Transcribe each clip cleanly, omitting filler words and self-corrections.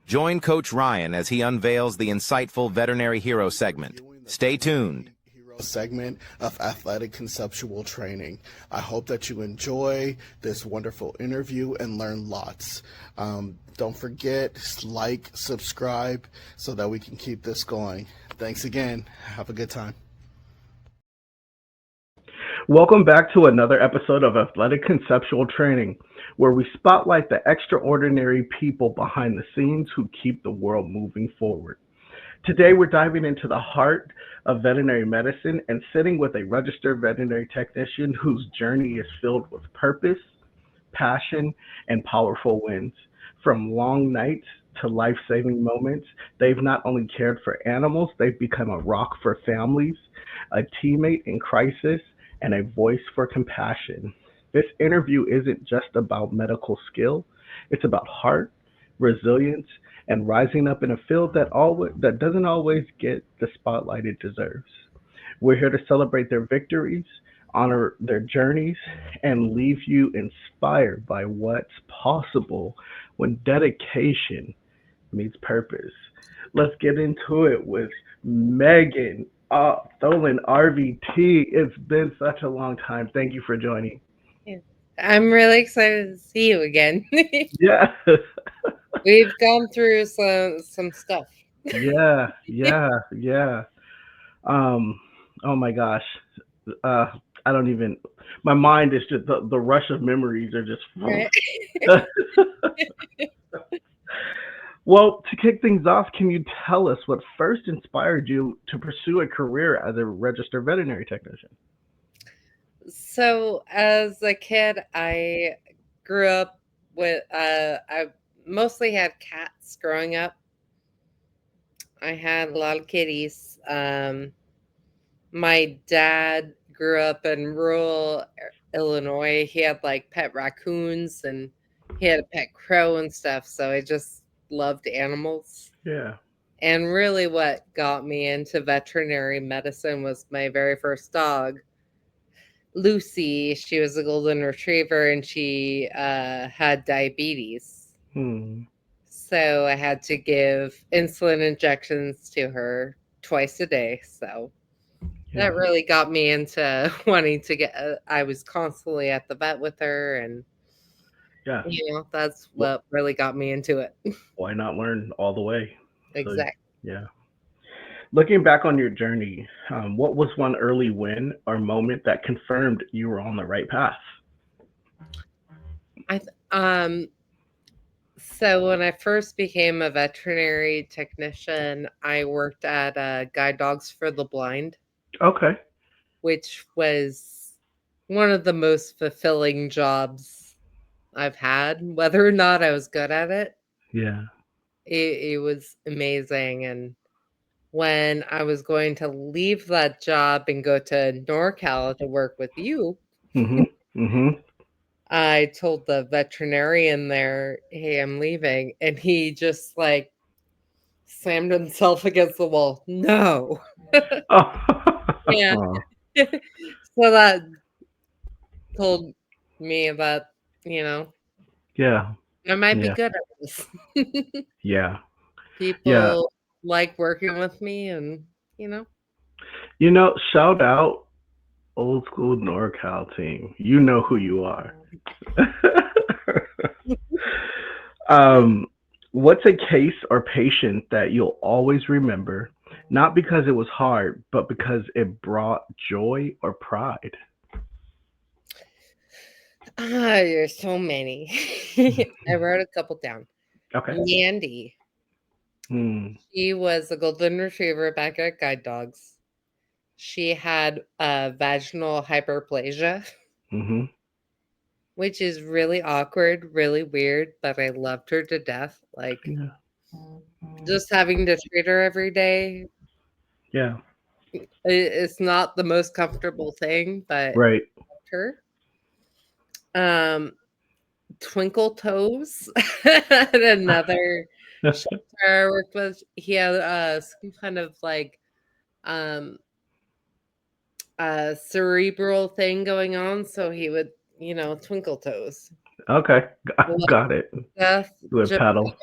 Join Coach Ryan as he unveils the insightful Veterinary Hero segment. Stay tuned. Segment of Athletic Conceptual Training. I hope that you enjoy this wonderful interview and learn lots. Don't forget, like, subscribe so that we can keep this going. Thanks again. Have a good time. Welcome back to another episode of Athletic Conceptual Training, where we spotlight the extraordinary people behind the scenes who keep the world moving forward. Today, we're diving into the heart of veterinary medicine and sitting with a registered veterinary technician whose journey is filled with purpose, passion, and powerful wins. From long nights to life-saving moments, they've not only cared for animals, they've become a rock for families, a teammate in crisis, and a voice for compassion. This interview isn't just about medical skill, it's about heart, resilience, and rising up in a field that doesn't always get the spotlight it deserves. We're here to celebrate their victories, honor their journeys, and leave you inspired by what's possible when dedication meets purpose. Let's get into it with Megan Tholin RVT. It's been such a long time. Thank you for joining. I'm really excited to see you again. Yeah. We've gone through some stuff. Yeah. Oh my gosh. I don't even, my mind is just, the rush of memories are just. Right. Well, to kick things off, can you tell us what first inspired you to pursue a career as a registered veterinary technician? So as a kid, I grew up with, I mostly had cats growing up. I had a lot of kitties. My dad grew up in rural Illinois. He had like pet raccoons and he had a pet crow and stuff. So I just loved animals. Yeah. And really what got me into veterinary medicine was my very first dog, Lucy. She was a golden retriever and she had diabetes. So I had to give insulin injections to her twice a day. So that really got me into wanting to get, I was constantly at the vet with her. And, that's what really got me into it. Why not learn all the way? Exactly. So, yeah. Looking back on your journey, what was one early win or moment that confirmed you were on the right path? So when I first became a veterinary technician, I worked at Guide Dogs for the Blind. Okay. Which was one of the most fulfilling jobs I've had, whether or not I was good at it. Yeah. It was amazing. And when I was going to leave that job and go to NorCal to work with you, I told the veterinarian there, hey, I'm leaving. And he just like slammed himself against the wall. No. Yeah. So that told me that, yeah, I might be good at this. Yeah. People like working with me and, shout out old school NorCal team. You know who you are. What's a case or patient that you'll always remember, not because it was hard, but because it brought joy or pride? There's so many. I wrote a couple down. Okay. Yandy. She was a golden retriever back at Guide Dogs. She had vaginal hyperplasia, which is really awkward, really weird, but I loved her to death. Like, just having to treat her every day. Yeah. It's not the most comfortable thing, but right. I loved her. Twinkle Toes, another shelter I worked with. He had some kind of like cerebral thing going on, so he would, twinkle toes. Okay, got it. Death, with paddle.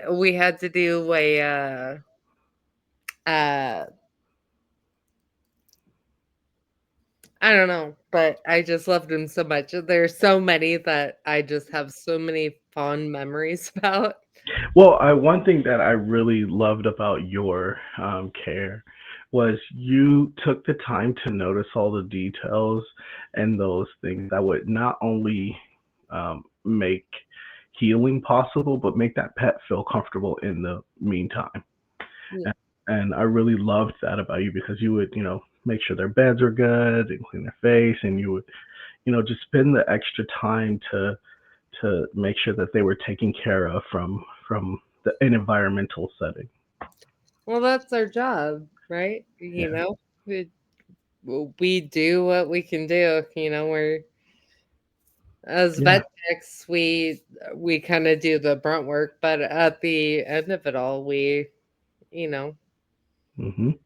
we had to do uh I don't know, but I just loved him so much. There's so many that I just have so many fond memories about. Well, one thing that I really loved about your care was you took the time to notice all the details and those things that would not only make healing possible, but make that pet feel comfortable in the meantime. Yeah. And I really loved that about you because you would, make sure their beds were good and clean their face, and you would, just spend the extra time to make sure that they were taken care of an environmental setting. Well, that's our job, right? Yeah. We do what we can do. We're as Yeah. vet techs, we kind of do the brunt work, but at the end of it all, you know, Mhm.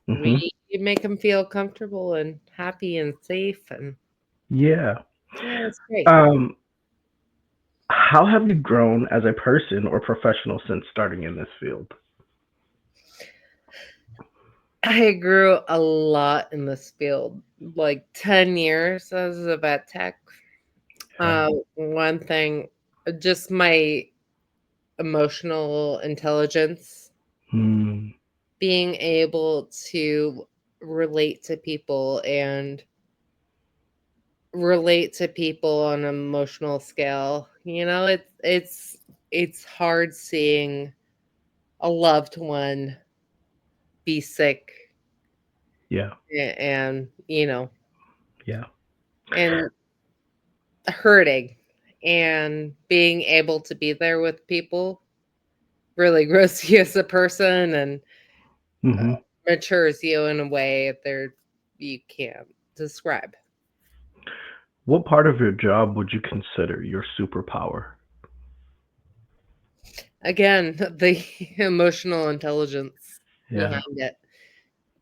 we Mhm. make them feel comfortable and happy and safe, and Yeah. yeah, it's great. Um, how have you grown as a person or professional since starting in this field? I grew a lot in this field, like 10 years as a vet tech. Yeah. One thing, just my emotional intelligence, Hmm. being able to relate to people and relate to people on an emotional scale. It's hard seeing a loved one be sick Yeah. and Yeah. and hurting, and being able to be there with people really grows you as a person and Mhm. matures you in a way that you can't describe. What part of your job would you consider your superpower? Again, the emotional intelligence Yeah. behind it,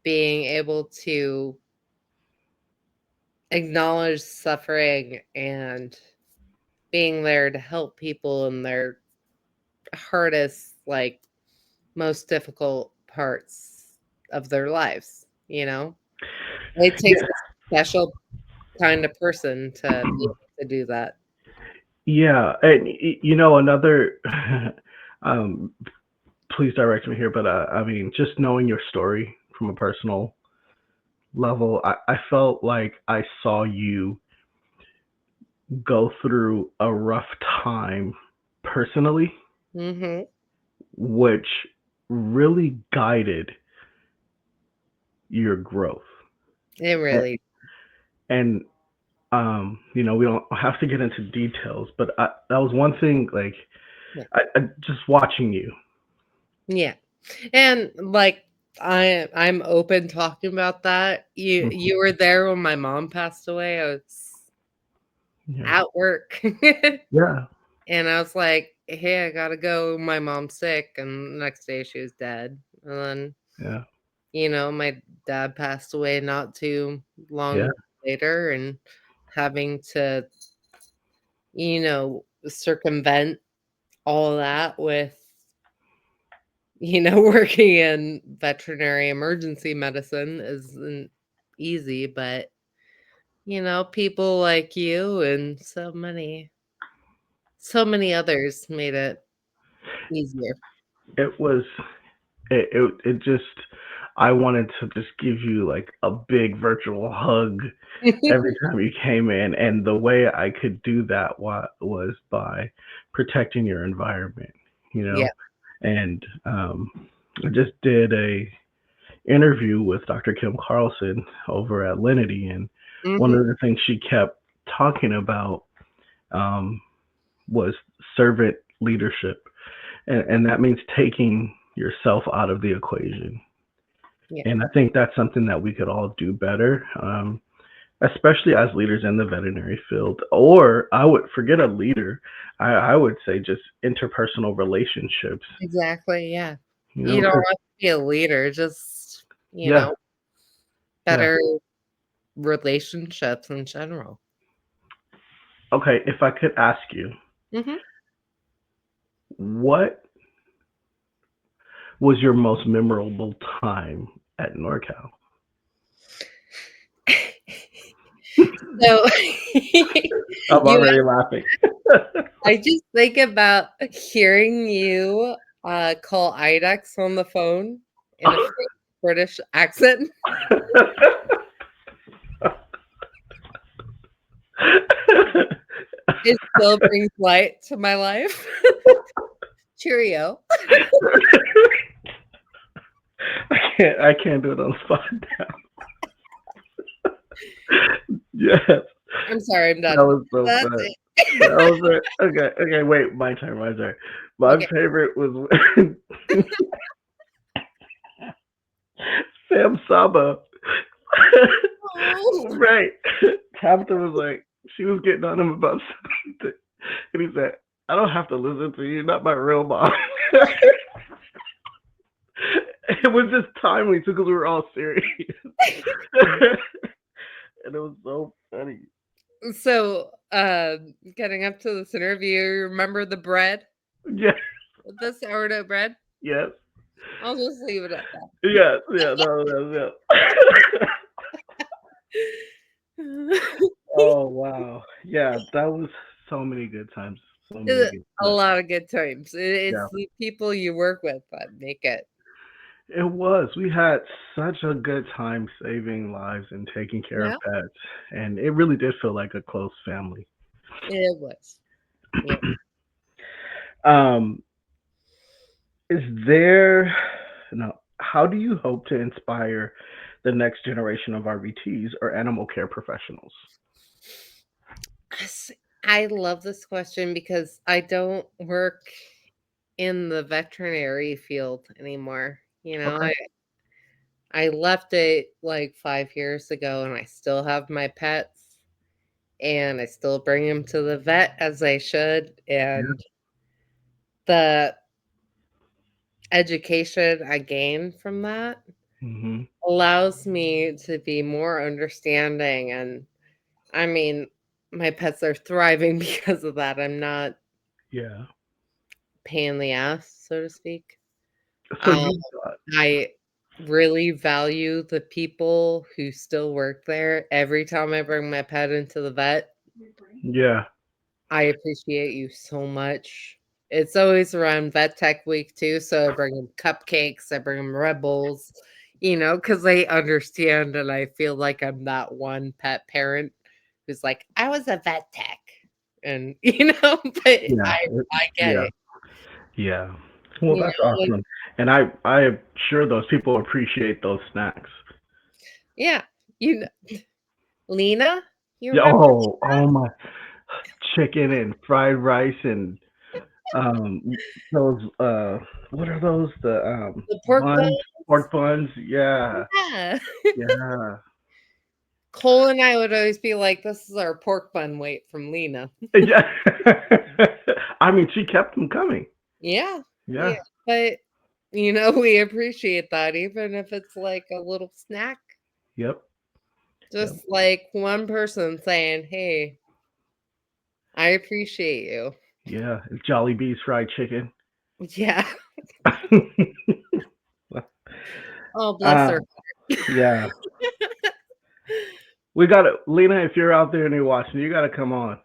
being able to acknowledge suffering and being there to help people in their hardest, like most difficult parts of their lives. It takes Yeah. a special kind of person to be able to do that. Yeah, and another um please direct me here, but I mean, just knowing your story from a personal level, I felt like I saw you go through a rough time personally, Mhm. which really guided your growth. It A- really. And we don't have to get into details, but that was one thing. Like, Yeah. I just watching you. Yeah. And, like, I'm open talking about that. You Mhm. you were there when my mom passed away. I was Yeah, at work. yeah, And I was like, "Hey, I gotta go. My mom's sick." And the next day she was dead. And then, yeah, my dad passed away not too yeah. long later, and having to, circumvent all that with, working in veterinary emergency medicine isn't easy, but, people like you and so many others made it easier. It was it just I wanted to just give you like a big virtual hug every time you came in, and the way I could do that was by protecting your environment, you Yeah. know. And I just did a interview with Dr. Kim Carlson over at Linity, and one Mhm. of the things she kept talking about um, was servant leadership, and that means taking yourself out of the equation. Yeah. And I think that's something that we could all do better, especially as leaders in the veterinary field. Or I would forget a leader. I would say just interpersonal relationships. Exactly, yeah. You don't Because have to be a leader, just, yeah, yeah. better relationships in general. Okay, if I could ask you, Mhm. what was your most memorable time at NorCal? So I'm you already laughing. I just think about hearing you call IDEX on the phone in a fake British accent. It still brings light to my life. Cheerio. I can't do it on the spot now. Yes, I'm sorry, I'm that done. was so That's fun. it. That was it. Okay, wait, my turn, my turn. My Okay. favorite was when Sam Saba. Oh. Right. Tabitha was like, she was getting on him about something. And he said, I don't have to listen to you, not my real mom. It was just timely too because we were all serious. And it was so funny. So, getting up to this interview, remember the bread? Yes, The sourdough bread? yes, I'll just leave it at yes, yeah, no. that. Oh wow. Yeah, that was so many good times. So many good A times. lot of good times. Yeah. It's the people you work with that make it. It was. We had such a good time saving lives and taking care of Yeah, pets. And it really did feel like a close family. it was. Yeah. Um, is there no how do you hope to inspire the next generation of RVTs or animal care professionals? S- I love this question because I don't work in the veterinary field anymore. Okay. I left it like 5 years ago and I still have my pets and I still bring them to the vet as I should. Yeah. And the education I gain from that Hmm. allows me to be more understanding. And I mean, my pets are thriving because of that. I'm not Yeah. pain in the ass, so to speak. So Um, you I really value the people who still work there. Every time I bring my pet into the vet, yeah. I appreciate you so much. It's always around Vet Tech Week too, so I bring them cupcakes, I bring them Red Bulls, because they understand, and I feel like I'm that one pet parent who's like, "I was a vet tech," and but Yeah. I get Yeah. it, Yeah. Well, you that's know, like, awesome. And I am sure those people appreciate those snacks. yeah, you know, Lena, you Yeah. remember Oh my chicken and fried rice and um those what are those? The the pork buns, buns? pork buns. Yeah. Yeah. Yeah. Cole and I would always be like, "This is our pork bun weight from Lena." Yeah. I mean, she kept them coming. Yeah, yeah, Yeah. but, we appreciate that even if it's like a little snack, Yep. Yep. just like one person saying, "Hey, I appreciate you." Yeah. Jolly Bee's fried chicken. Yeah. Oh, bless uh, her. yeah. We got to Lena, if you're out there and you're watching, you got to come on.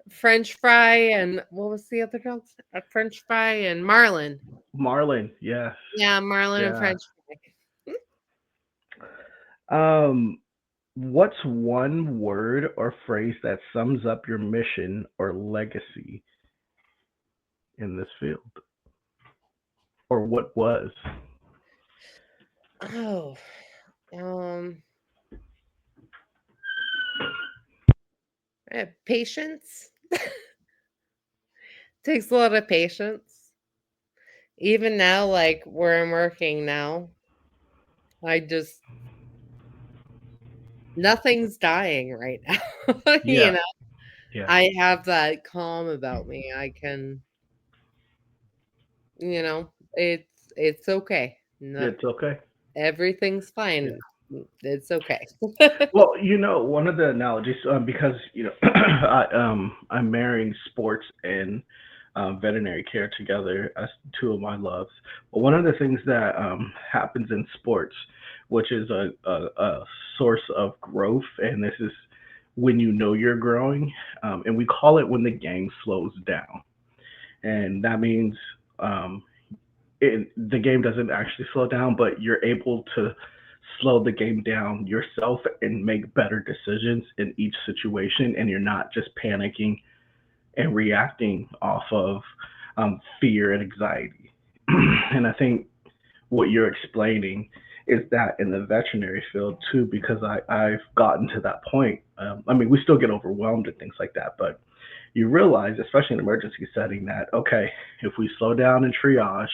French fry and what was the other dog's? A French fry and Marlin. Marlin. Yes. Yeah, Marlin and Yeah. French fry. Um, what's one word or phrase that sums up your mission or legacy in this field? Or what was? Oh, um, patience. Takes a lot of patience. Even now, like where I'm working now, I just nothing's dying right now. Yeah. Yeah. I have that calm about me. I can, it's okay. No, It's okay. everything's Yeah. fine. It's okay. Well, one of the analogies, because I'm marrying sports and veterinary care together as two of my loves. But one of the things that happens in sports, which is a source of growth, and this is when you know you're growing, and we call it when the game slows down. And that means um, the game doesn't actually slow down, but you're able to slow the game down yourself and make better decisions in each situation, and you're not just panicking and reacting off of fear and anxiety. And I think what you're explaining is that in the veterinary field too, because I've gotten to that point. I mean, we still get overwhelmed and things like that, but you realize, especially in an emergency setting, that okay, if we slow down and triage,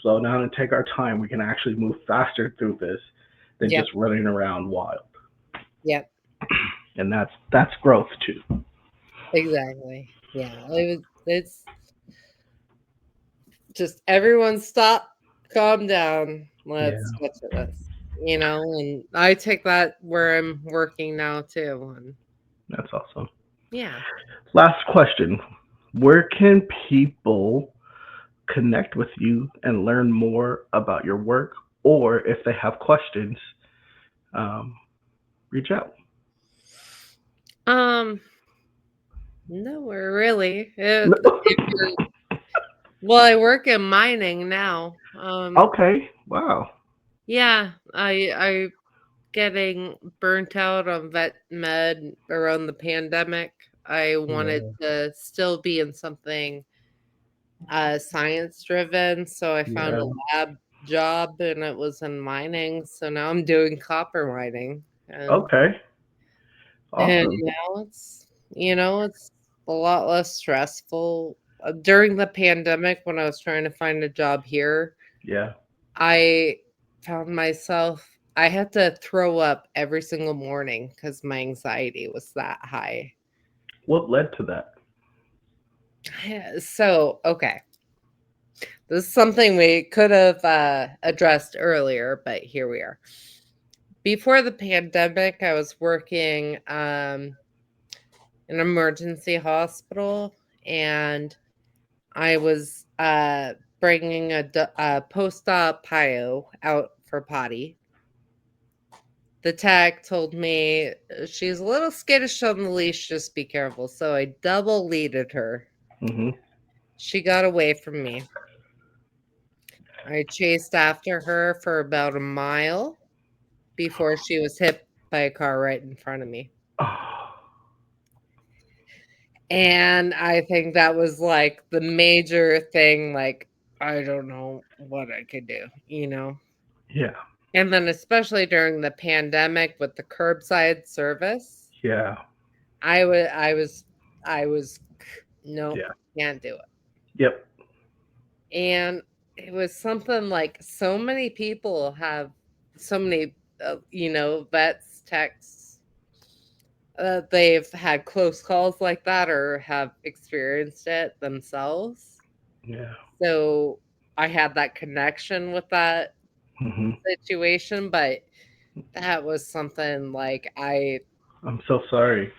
slow down and take our time, we can actually move faster through this than Yep. just running around wild. Yep. And that's growth too. Exactly. Yeah. It's just everyone stop, calm down. Yeah, Let's get to this. And I take that where I'm working now too. And that's awesome. yeah. Last question. Where can people connect with you and learn more about your work? Or if they have questions, um, reach out. Um, nowhere really. If you're Well, I work in mining now. Okay. Wow. Yeah, I getting burnt out on vet med around the pandemic. I wanted Yeah. to still be in something science driven, so I found Yeah. a lab job and it was in mining. So now I'm doing copper mining, and Okay. and Awesome. now it's a lot less stressful. During the pandemic, when I was trying to find a job here, Yeah. I found myself I had to throw up every single morning because my anxiety was that high. What led to that? So, okay. This is something we could have addressed earlier, but here we are. Before the pandemic, I was working in an emergency hospital, and I was bringing a post-op PIO out for potty. The tech told me she's a little skittish on the leash, just be careful. So I double leaded her. Hmm. She got away from me. I chased after her for about a mile before she was hit by a car right in front of me. Oh, And I think that was like the major thing. Like, I don't know what I could do. yeah. And then, especially during the pandemic with the curbside service, Yeah. I was nope, Yeah. can't do it. Yep. And it was something like so many people have so many, vets, techs, they've had close calls like that or have experienced it themselves. Yeah. So I had that connection with that Hmm. situation, but that was something like I I'm so sorry.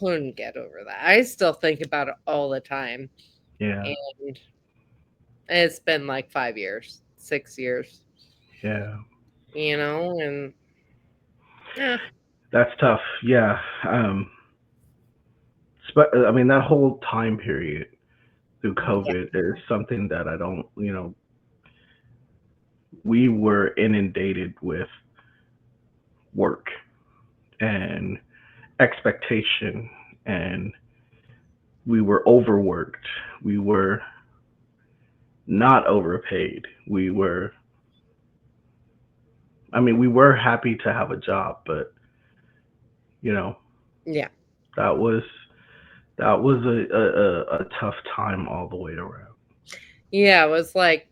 couldn't get over that. I still think about it all the time. Yeah. And it's been like 5 years, 6 years, Yeah. and yeah, That's tough. Yeah. I mean, that whole time period through yeah, COVID is something that I don't, we were inundated with work and expectation, and we were overworked. We were not overpaid. I mean, we were happy to have a job, but, you know, yeah, that was, that was a tough time all the way around. yeah. It was like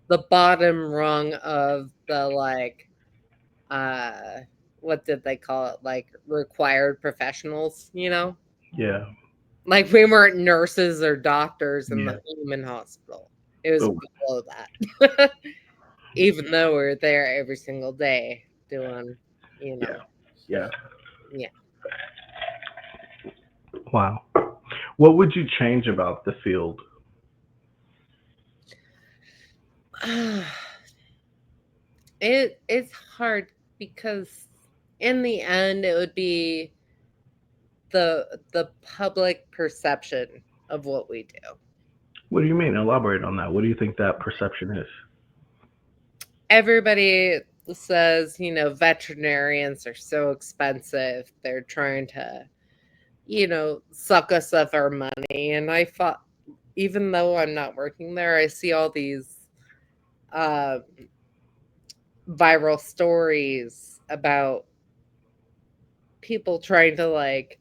the bottom rung of the uh, what did they call it? Like required professionals. Yeah. Like we weren't nurses or doctors in Yeah. the human hospital. It was Oh, below that. Even though we were there every single day doing, you yeah. know, Yeah. yeah. Wow. What would you change about the field? It's hard because in the end it would be the public perception of what we do. What do you mean? Elaborate on that. What do you think that perception is? Everybody says, veterinarians are so expensive. They're trying to, suck us of our money. And I thought, even though I'm not working there, I see all these uh, viral stories about people trying to like,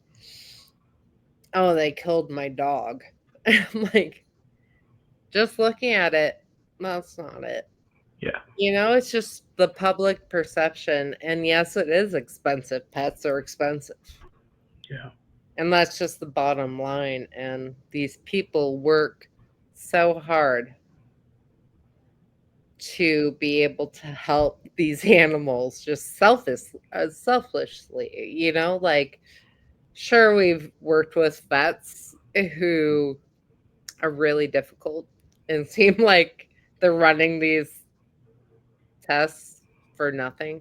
oh, they killed my dog. I'm like, just looking at it, that's not it. Yeah. It's just the public perception. And yes, it is expensive. Pets are expensive. Yeah. And that's just the bottom line. And these people work so hard to be able to help these animals just selfishly, like, sure, we've worked with vets who are really difficult and seem like they're running these tests for nothing.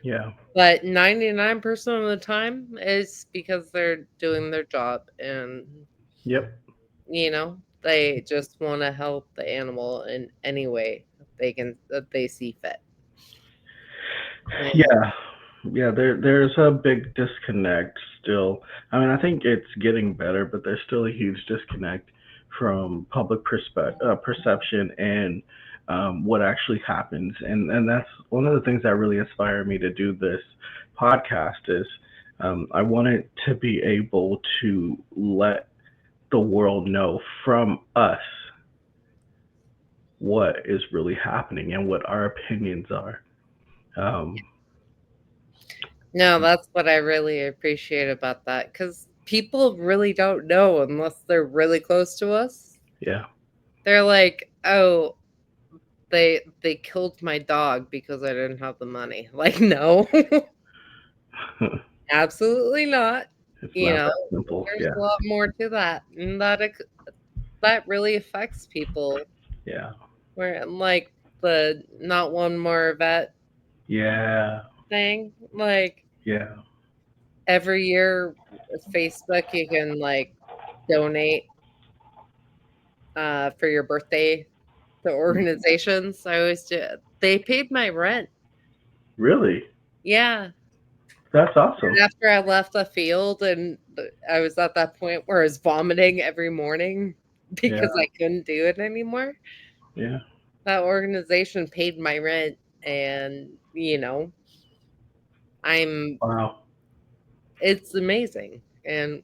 Yeah. But 99% of the time is because they're doing their job and, Yep. they just want to help the animal in any way that they see fit. And Yeah. Yeah, there's a big disconnect still. I mean, I think it's getting better, but there's still a huge disconnect from public perception and what actually happens. And that's one of the things that really inspired me to do this podcast is I wanted to be able to let the world know from us what is really happening and what our opinions are. Um, no, that's what I really appreciate about that, because people really don't know unless they're really close to us. yeah. They're like, oh, they killed my dog because I didn't have the money. Like, no, absolutely not. It's You not know, that simple. there's Yeah. a lot more to that, and that really affects people. Yeah. Where like the not one more vet Yeah. thing, like Yeah. every year with Facebook you can like donate for your birthday to organizations. I always do. They paid my rent. Really? Yeah. That's awesome. And after I left the field and I was at that point where I was vomiting every morning Yeah. because I couldn't do it anymore. Yeah. That organization paid my rent, and I'm Wow. it's amazing. And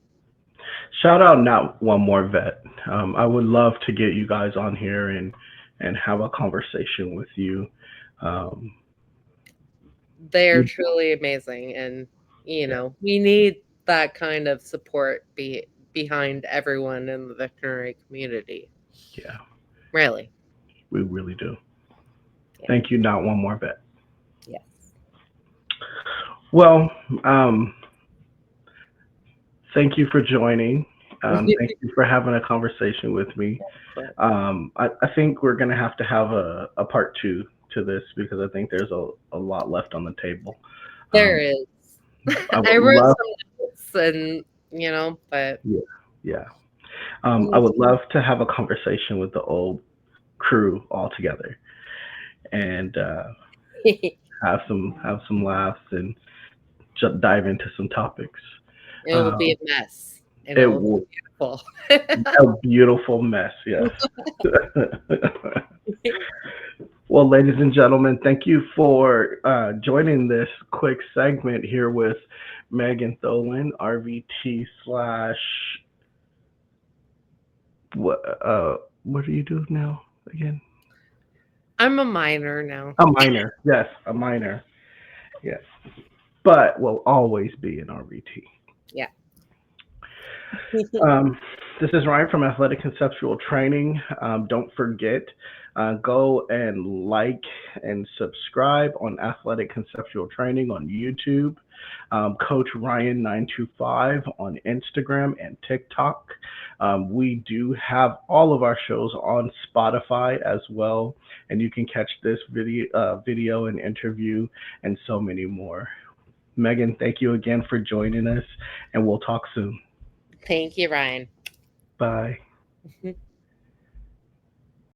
Shout out Not One More Vet. I would love to get you guys on here and have a conversation with you. Um, they're you- truly amazing, and yeah. we need that kind of support behind everyone in the veterinary community. Yeah. Really. We really do. Yeah. Thank you, Not One More Vet. Yes. Well, um, thank you for joining. Thank you for having a conversation with me. I think we're going to have a part two to this because I think there's a lot left on the table. There Um, is. I I would wrote love, some notes, and but yeah, yeah. I would love to have a conversation with the old crew all together and have some laughs and just dive into some topics. it will be Um, a mess, and it it will be will beautiful. a beautiful mess, yes. Well, ladies and gentlemen, thank you for joining this quick segment here with Megan Tholin, RVT slash what do you do now again? I'm a minor now. A minor, yes, a minor, yes, but will always be an RVT. Yeah. Um, This is Ryan from Athletic Conceptual Training. Don't forget, go and like and subscribe on Athletic Conceptual Training on YouTube. Coach Ryan 925 on Instagram and TikTok. We do have all of our shows on Spotify as well, and you can catch this video and interview and so many more. Megan, thank you again for joining us, and we'll talk soon. Thank you, Ryan. Bye.